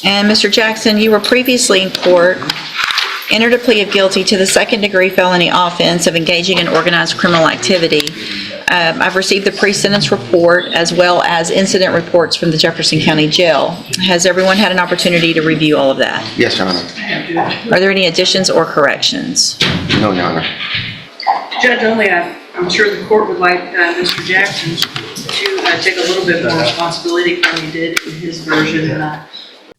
And Mr. Jackson, you were previously in court, entered a plea of guilty to the second-degree felony offense of engaging in organized criminal activity. I've received the pre-sentence report as well as incident reports from the Jefferson County Jail. Has everyone had an opportunity to review all of that? Yes, Your Honor. Are there any additions or corrections? No, Your Honor. Judge, I'm sure the court would like Mr. Jackson to take a little bit more responsibility than he did in his version.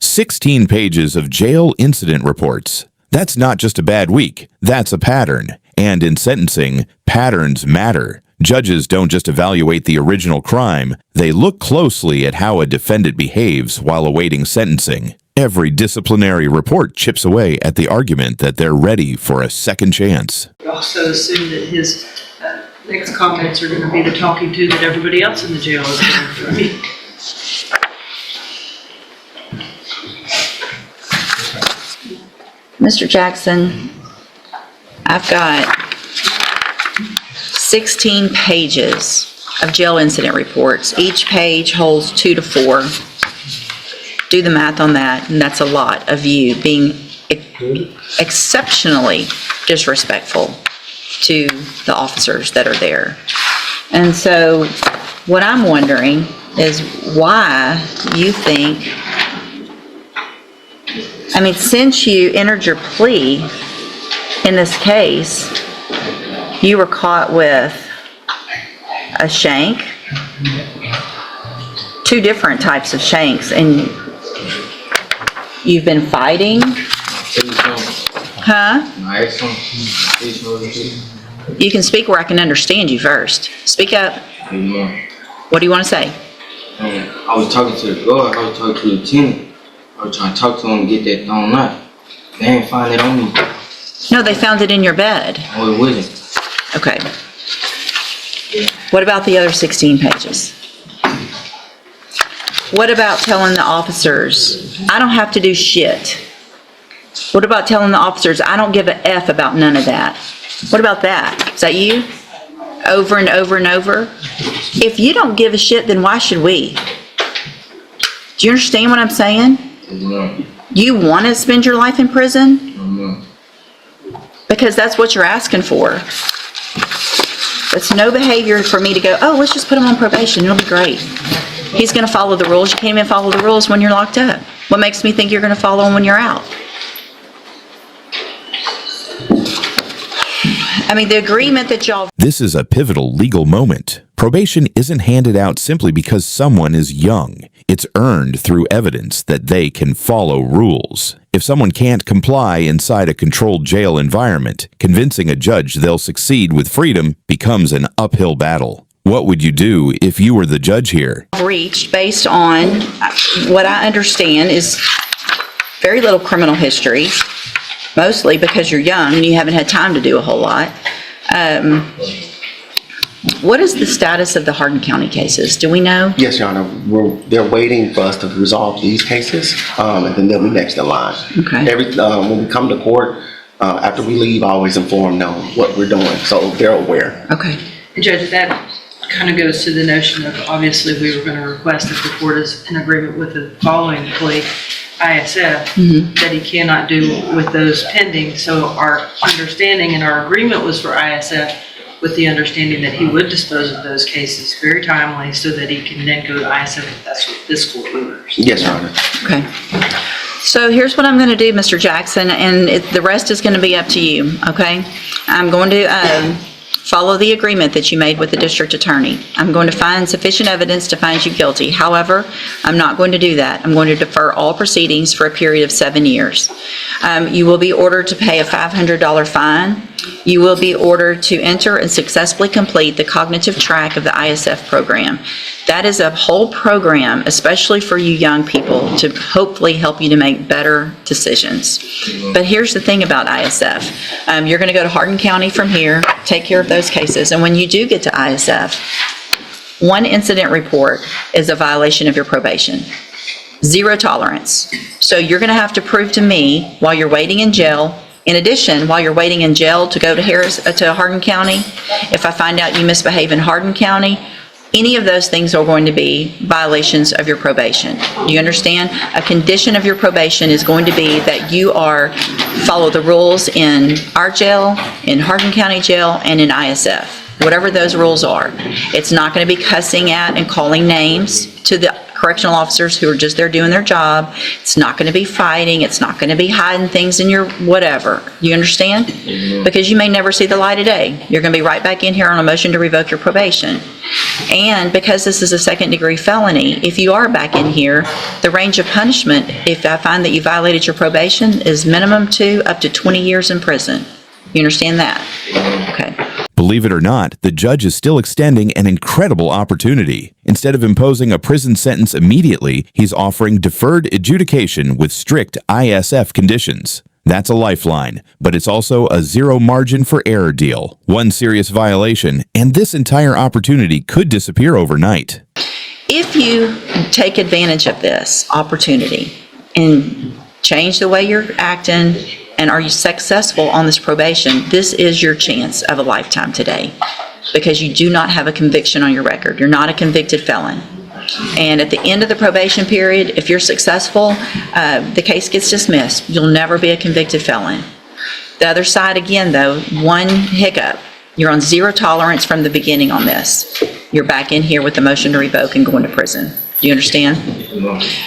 16 pages of jail incident reports. That's not just a bad week, that's a pattern. And in sentencing, patterns matter. Judges don't just evaluate the original crime, they look closely at how a defendant behaves while awaiting sentencing. Every disciplinary report chips away at the argument that they're ready for a second chance. We also assume that his next comments are going to be the talking to that everybody else in the jail is going to do. Mr. Jackson, I've got 16 pages of jail incident reports. Each page holds 2 to 4. Do the math on that, and that's a lot of you being exceptionally disrespectful to the officers that are there. And so what I'm wondering is why you think, I mean, since you entered your plea in this case, you were caught with a shank, 2 different types of shanks, and you've been fighting? Huh? You can speak where I can understand you first. Speak up. What do you want to say? I was talking to the guard, I was talking to the lieutenant. I was trying to talk to him and get that thrown out. They ain't find it on me. No, they found it in your bed. Oh, it wasn't. Okay. What about the other 16 pages? What about telling the officers, I don't have to do shit? What about telling the officers, I don't give a F about none of that? What about that? Is that you? Over and over and over? If you don't give a shit, then why should we? Do you understand what I'm saying? No. You want to spend your life in prison? No. Because that's what you're asking for. It's no behavior for me to go, oh, let's just put him on probation. It'll be great. He's going to follow the rules. You can't even follow the rules when you're locked up. What makes me think you're going to follow them when you're out? I mean, the agreement that y'all... This is a pivotal legal moment. Probation isn't handed out simply because someone is young. It's earned through evidence that they can follow rules. If someone can't comply inside a controlled jail environment, convincing a judge they'll succeed with freedom becomes an uphill battle. What would you do if you were the judge here? Reached based on what I understand is very little criminal history, mostly because you're young and you haven't had time to do a whole lot. What is the status of the Hardin County cases? Do we know? Yes, Your Honor. They're waiting for us to resolve these cases, and then they'll be next in line. Okay. When we come to court, after we leave, I always inform them what we're doing, so they're aware. Okay. Judge, that kind of goes to the notion of, obviously, we were going to request if the court is in agreement with the following plea, ISF, that he cannot do with those pending. So our understanding and our agreement was for ISF with the understanding that he would dispose of those cases very timely so that he can then go to ISF if that's what this court orders. Yes, Your Honor. Okay. So here's what I'm going to do, Mr. Jackson, and the rest is going to be up to you, okay? I'm going to follow the agreement that you made with the district attorney. I'm going to find sufficient evidence to find you guilty. However, I'm not going to do that. I'm going to defer all proceedings for a period of 7 years. You will be ordered to pay a $500 fine. You will be ordered to enter and successfully complete the cognitive track of the ISF program. That is a whole program, especially for you young people, to hopefully help you to make better decisions. But here's the thing about ISF. You're going to go to Hardin County from here, take care of those cases, and when you do get to ISF, 1 incident report is a violation of your probation. 0 tolerance. So you're going to have to prove to me while you're waiting in jail. In addition, while you're waiting in jail to go to Hardin County, if I find out you misbehave in Hardin County, Any of those things are going to be violations of your probation. Do you understand? A condition of your probation is going to be that you follow the rules in our jail, in Hardin County Jail, and in ISF, whatever those rules are. It's not going to be cussing at and calling names to the correctional officers who are just there doing their job. It's not going to be fighting. It's not going to be hiding things in your whatever. You understand? Because you may never see the light of day. You're going to be right back in here on a motion to revoke your probation. And because this is a second-degree felony, if you are back in here, the range of punishment, if I find that you violated your probation, is minimum 2 up to 20 years in prison. You understand that? Okay. Believe it or not, the judge is still extending an incredible opportunity. Instead of imposing a prison sentence immediately, he's offering deferred adjudication with strict ISF conditions. That's a lifeline, but it's also a zero margin for error deal. One serious violation, and this entire opportunity could disappear overnight. If you take advantage of this opportunity and change the way you're acting, and are you successful on this probation, this is your chance of a lifetime today, because you do not have a conviction on your record. You're not a convicted felon. And at the end of the probation period, if you're successful, the case gets dismissed. You'll never be a convicted felon. The other side, again, though, one hiccup. You're on zero tolerance from the beginning on this. You're back in here with the motion to revoke and going to prison. Do you understand?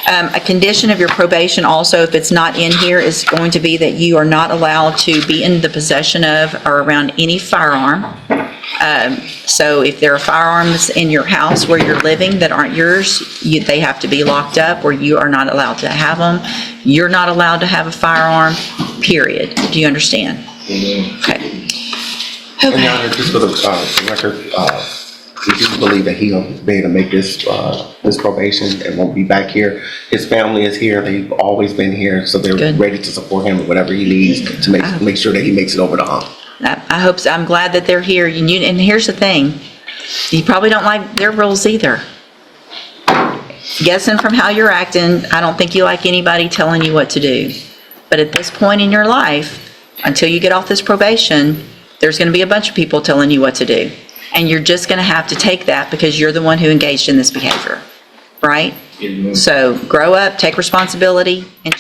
A condition of your probation also, if it's not in here, is going to be that you are not allowed to be in the possession of or around any firearm. So if there are firearms in your house where you're living that aren't yours, they have to be locked up, or you are not allowed to have them. You're not allowed to have a firearm, period. Do you understand? Okay. And Your Honor, just for the record, we do believe that he'll be able to make this probation and won't be back here. His family is here. They've always been here, so they're Good. ready to support him with whatever he needs to make sure that he makes it over the hump. I hope so. I'm glad that they're here. And here's the thing. You probably don't like their rules either. Guessing from how you're acting, I don't think you like anybody telling you what to do. But at this point in your life, until you get off this probation, there's going to be a bunch of people telling you what to do. And you're just going to have to take that because you're the one who engaged in this behavior, right? So grow up, take responsibility, and